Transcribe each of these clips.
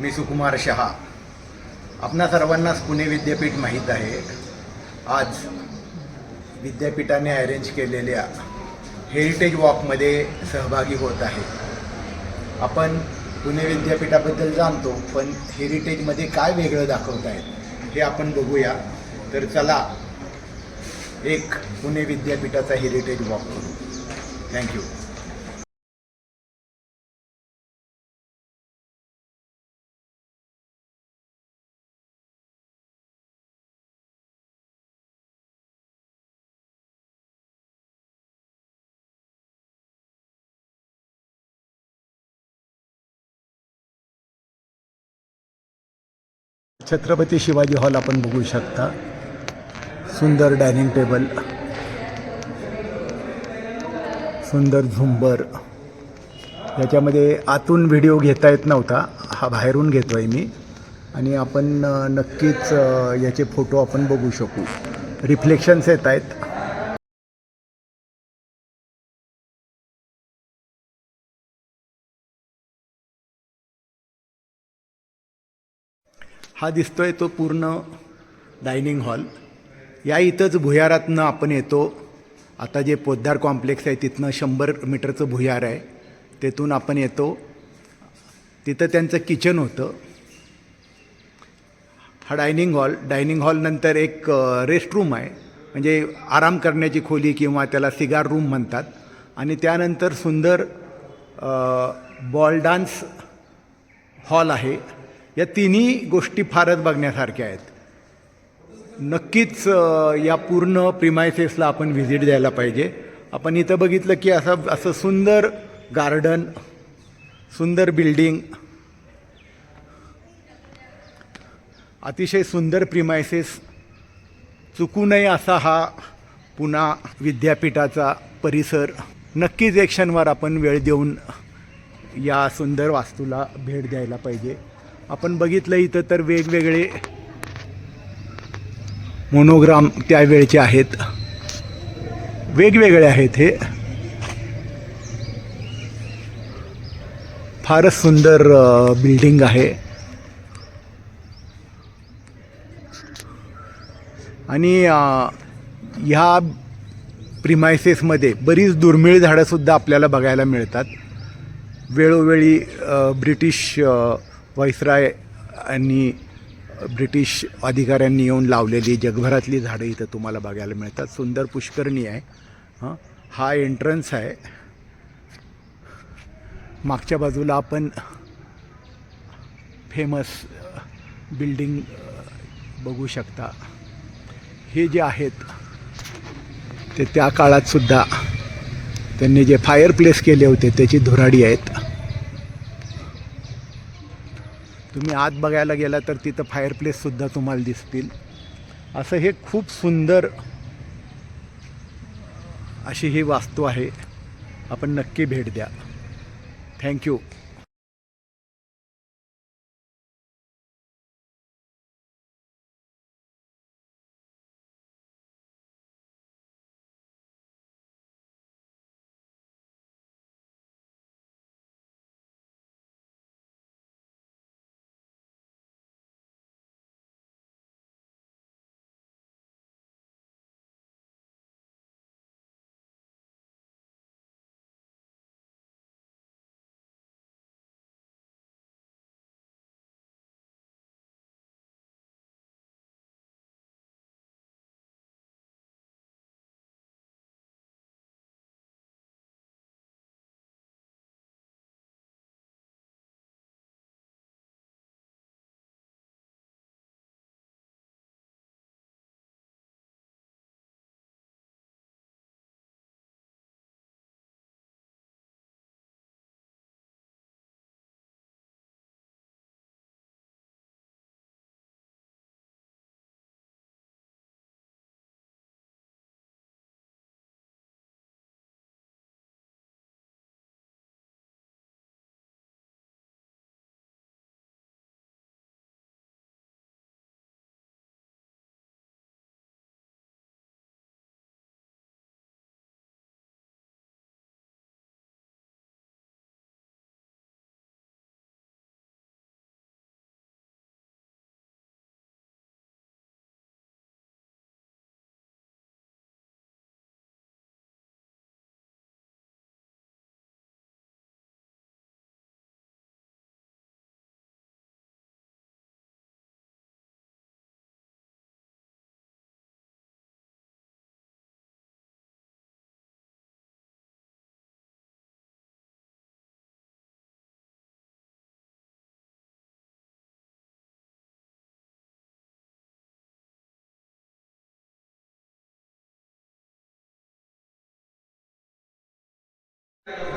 मी सुकुमार शहा. आपणा सर्वांनाच पुणे विद्यापीठ माहीत आहे. आज विद्यापीठाने अरेंज केलेल्या हेरिटेज वॉकमध्ये सहभागी होत आहे. आपण पुणे विद्यापीठाबद्दल जाणतो, पण हेरिटेजमध्ये काय वेगळं दाखवत आहेत हे आपण बघूया. तर चला एक पुणे विद्यापीठाचा हेरिटेज वॉक करू. थँक्यू. छत्रपती शिवाजी हॉल आपण बघू शकता. सुंदर डायनिंग टेबल, सुंदर झुंबर. याच्यामध्ये आतून व्हिडिओ घेता येत नव्हता, हा बाहेरून घेतो आहे मी. आणि आपण नक्कीच याचे फोटो आपण बघू शकू. रिफ्लेक्शन्स येत आहेत. हा दिसतोय तो पूर्ण डायनिंग हॉल. या इथंच भुयारातनं आपण येतो. आता जे पोद्दार कॉम्प्लेक्स आहे तिथनं 100 मीटरचं भुयार आहे, तेथून आपण येतो. तिथं त्यांचं किचन होतं. हा डायनिंग हॉलनंतर एक रेस्टरूम आहे, म्हणजे आराम करण्याची खोली किंवा त्याला सिगार रूम म्हणतात. आणि त्यानंतर सुंदर बॉल डान्स हॉल आहे. या तिन्ही गोष्टी फारच बघण्यासारख्या आहेत. नक्कीच या पूर्ण प्रिमायसेसला आपण व्हिजिट द्यायला पाहिजे. आपण इथं बघितलं की असं असं सुंदर गार्डन, सुंदर बिल्डिंग, अतिशय सुंदर प्रिमायसेस. चुकू नये असा हा पुणा विद्यापीठाचा परिसर. नक्कीच एक क्षणभर आपण वेळ देऊन या सुंदर वास्तूला भेट द्यायला पाहिजे. आपण बघितलं इथं तर वेगवेगळे मोनोग्राम त्यावेळचे आहेत, वेगवेगळे आहेत. हे फारच सुंदर बिल्डिंग आहे. आणि ह्या प्रिमायसेसमध्ये बरीच दुर्मिळ झाडंसुद्धा आपल्याला बघायला मिळतात. वेळोवेळी ब्रिटिश व्हाईसराय आणि ब्रिटिश अधिकाऱ्यांनी येऊन लावलेली जगभरातली झाडं इथं तुम्हाला बघायला मिळतात. सुंदर पुष्करणी आहे. हा एंट्रन्स आहे. मागच्या बाजूला आपण फेमस बिल्डिंग बघू शकता. हे जे आहेत ते त्या काळातसुद्धा त्यांनी जे फायर प्लेस केले होते त्याची धुराडी आहेत. तुम्ही आत बघायला गेला तर तिथं फायर प्लेससुद्धा तुम्हाला दिसतील. असं हे खूप सुंदर अशी ही वास्तू आहे. आपण नक्की भेट द्या. थँक्यू.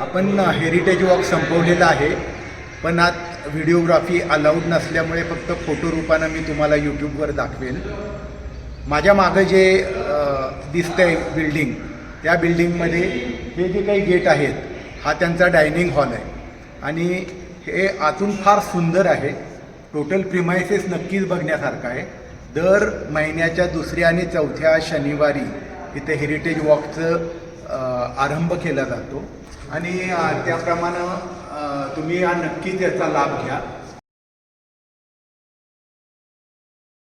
आपण हेरिटेज वॉक संपवलेला आहे, पण आत व्हिडिओग्राफी अलाउड नसल्यामुळे फक्त फोटो रूपानं मी तुम्हाला यूट्यूबवर दाखवेन. माझ्या मागं जे दिसतंय बिल्डिंग, त्या बिल्डिंगमध्ये हे जे काही गेट आहेत हा त्यांचा डायनिंग हॉल आहे आणि हे आतून फार सुंदर आहे. टोटल प्रिमायसेस नक्कीच बघण्यासारखं आहे. दर महिन्याच्या 2ऱ्या आणि 4थ्या शनिवारी इथे हेरिटेज वॉकचं आरंभ केला जातो आणि त्याप्रमाणे तुम्ही हा नक्कीच याचा लाभ घ्या.